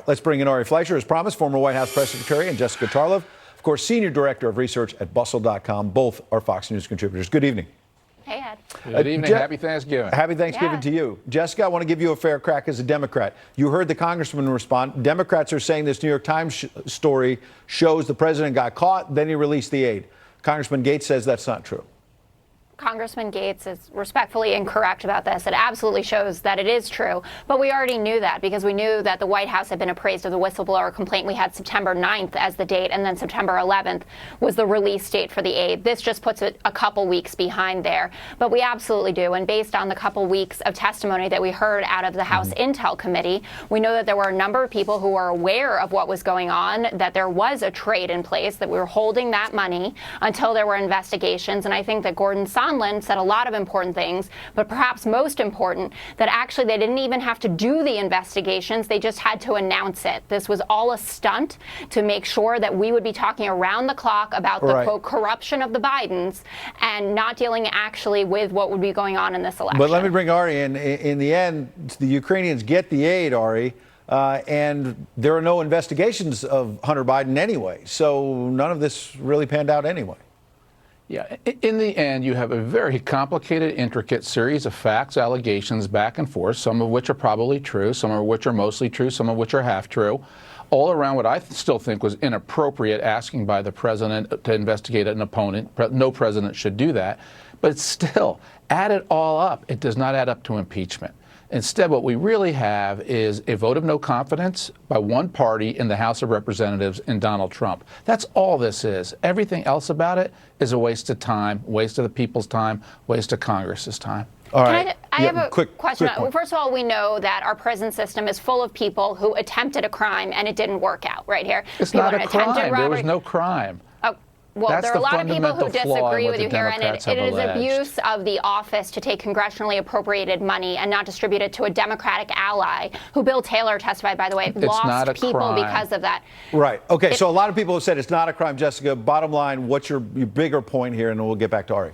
let's bring in Ari Fleischer, as promised, former White House press secretary, and Jessica Tarlov, of course, senior director of research at Bustle.com. Both are Fox News contributors. Good evening. Hey, Ed. Good evening. Happy Thanksgiving. Happy Thanksgiving to you. Jessica, I want to give you a fair crack as a Democrat. You heard the congressman respond. Democrats are saying this New York Times story shows the president got caught, then he released the aid. Congressman Gates says that's not true. Congressman Gates is respectfully incorrect about this. It absolutely shows that it is true. But we already knew that because we knew that the White House had been appraised of the whistleblower complaint. We had September 9th as the date, and then September 11th was the release date for the aid. This just puts it a couple weeks behind there. But we absolutely do. And based on the couple weeks of testimony that we heard out of the House Intel Committee, we know that there were a number of people who were aware of what was going on, that there was a trade in place, that we were holding that money until there were investigations. And I think that Gordon Sondland said a lot of important things, but perhaps most important, that actually they didn't even have to do the investigations. They just had to announce it. This was all a stunt to make sure that we would be talking around the clock about the, quote, corruption of the Bidens and not dealing actually with what would be going on in this election. But let me bring Ari in. In the end, the Ukrainians get the aid, Ari, and there are no investigations of Hunter Biden anyway. So none of this really panned out anyway. Yeah, in the end, you have a very complicated, intricate series of facts, allegations back and forth, some of which are probably true, some of which are mostly true, some of which are half true, all around what I still think was inappropriate asking by the president to investigate an opponent. No president should do that. But still, add it all up, it does not add up to impeachment. Instead, what we really have is a vote of no confidence by one party in the House of Representatives in Donald Trump. That's all this is. Everything else about it is a waste of time, waste of the people's time, waste of Congress's time. All right. I have a quick question. First of all, we know that our prison system is full of people who attempted a crime and it didn't work out right here. It's not a crime. There was no crime. Well, there are a lot of people who disagree with you here, and it is abuse of the office to take congressionally appropriated money and not distribute it to a Democratic ally, who Bill Taylor testified, by the way, lost people because of that. Right. Okay, so a lot of people have said it's not a crime, Jessica. Bottom line, what's your bigger point here, and then we'll get back to Ari.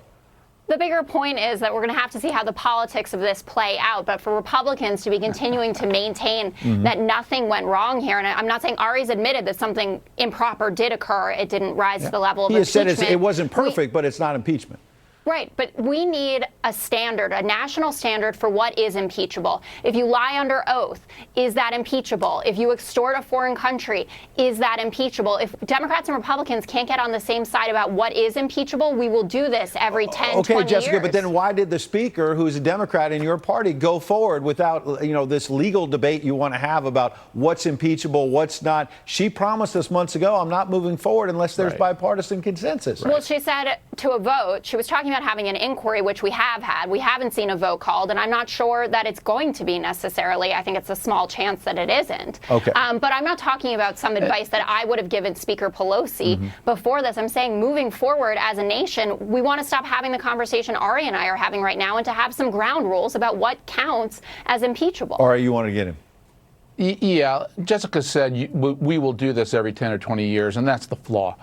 The bigger point is that we're going to have to see how the politics of this play out. But for Republicans to be continuing to maintain that nothing went wrong here, and I'm not saying Ari's admitted that something improper did occur. It didn't rise to the level of impeachment. He has said it wasn't perfect, but it's not impeachment. Right, but we need a standard, a national standard for what is impeachable. If you lie under oath, is that impeachable? If you extort a foreign country, is that impeachable? If Democrats and Republicans can't get on the same side about what is impeachable, we will do this every 10, 20 Okay, Jessica, years. but then why did the speaker, who's a Democrat in your party, go forward without, this legal debate you want to have about what's impeachable, what's not? She promised us months ago, I'm not moving forward unless there's bipartisan consensus. Well, she said to a vote, she was talking about having an inquiry, which we have had. We haven't seen a vote called, and I'm not sure that it's going to be necessarily. I think it's a small chance that it isn't. Okay. But I'm not talking about some advice that I would have given Speaker Pelosi before this. I'm saying moving forward as a nation, we want to stop having the conversation Ari and I are having right now and to have some ground rules about what counts as impeachable. Ari, you want to get him? Yeah, Jessica said we will do this every 10 or 20 years, and that's the flaw.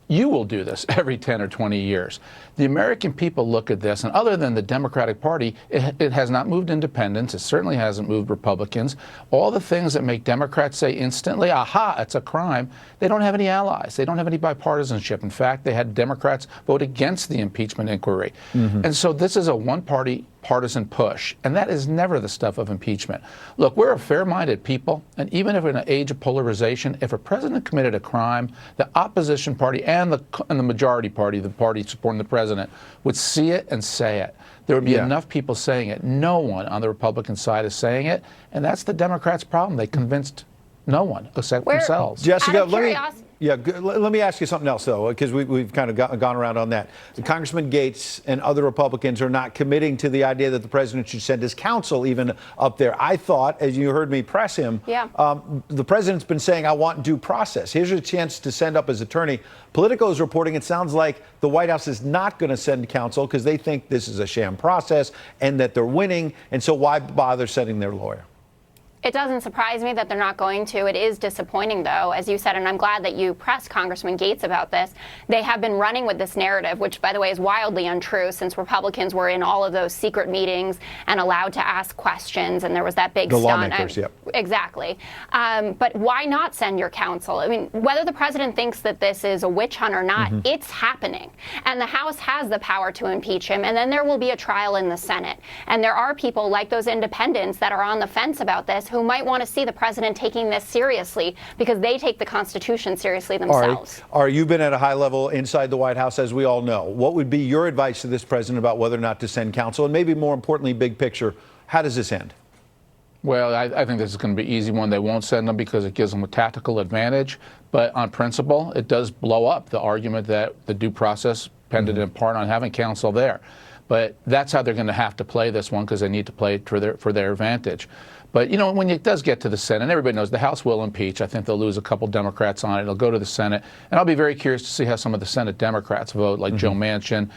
You will do this every 10 or 20 years. The American people look at this, and other than the Democratic Party, it has not moved independents. It certainly hasn't moved Republicans. All the things that make Democrats say instantly, aha, it's a crime, they don't have any allies. They don't have any bipartisanship. In fact, they had Democrats vote against the impeachment inquiry. And so this is a one-party partisan push, and that is never the stuff of impeachment. Look, we're a fair-minded people, and even if we're in an age of polarization, if a president committed a crime, the opposition party and the majority party, the party supporting the president, would see it and say it. There would be enough people saying it. No one on the Republican side is saying it, and that's the Democrats' problem. They convinced no one except themselves. Jessica, let me ask you something else, though, because we've kind of gone around on that. Congressman Gates and other Republicans are not committing to the idea that the president should send his counsel even up there. I thought, as you heard me press him, the president's been saying, I want due process. Here's your chance to send up his attorney. Politico is reporting it sounds like the White House is not going to send counsel because they think this is a sham process and that they're winning. And so why bother sending their lawyer? It doesn't surprise me that they're not going to. It is disappointing, though, as you said, and I'm glad that you pressed Congressman Gates about this. They have been running with this narrative, which, by the way, is wildly untrue, since Republicans were in all of those secret meetings and allowed to ask questions, and there was that big the stunt. lawmakers, yep. Exactly. But why not send your counsel? I mean, whether the president thinks that this is a witch hunt or not, it's happening. And the House has the power to impeach him, and then there will be a trial in the Senate. And there are people like those independents that are on the fence about this who might want to see the president taking this seriously because they take the Constitution seriously themselves. Ari, you've been at a high level inside the White House, as we all know. What would be your advice to this president about whether or not to send counsel? And maybe more importantly, big picture, how does this end? Well, I think this is going to be an easy one. They won't send them because it gives them a tactical advantage. But on principle, it does blow up the argument that the due process depended in part on having counsel there. But that's how they're going to have to play this one because they need to play it for their advantage. But, you know, when it does get to the Senate, everybody knows the House will impeach. I think they'll lose a couple Democrats on it. It'll go to the Senate. And I'll be very curious to see how some of the Senate Democrats vote, like Joe Manchin,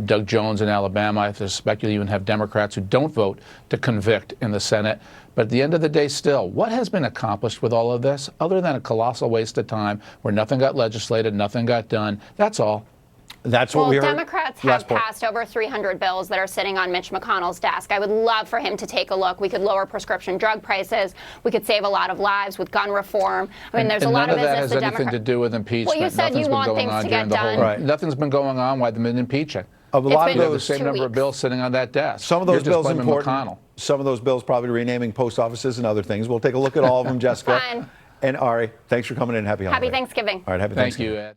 Doug Jones in Alabama. I suspect you'll even have Democrats who don't vote to convict in the Senate. But at the end of the day, still, what has been accomplished with all of this, other than a colossal waste of time where nothing got legislated, nothing got done? That's all. That's what we heard. Democrats have passed over 300 bills that are sitting on Mitch McConnell's desk. I would love for him to take a look. We could lower prescription drug prices. We could save a lot of lives with gun reform. I mean, there's a lot of business. None of that has anything to do with impeachment. Well, you said you want things to get done. Right. Nothing's been going on while they've been impeaching. A lot of the same number of bills sitting on that desk. Some of those bills important. McConnell. Some of those bills probably renaming post offices and other things. We'll take a look at all of them, Jessica. Fine. And Ari, thanks for coming in. Happy holidays. Happy Thanksgiving. All right, happy Thanksgiving. Thank you, Ed.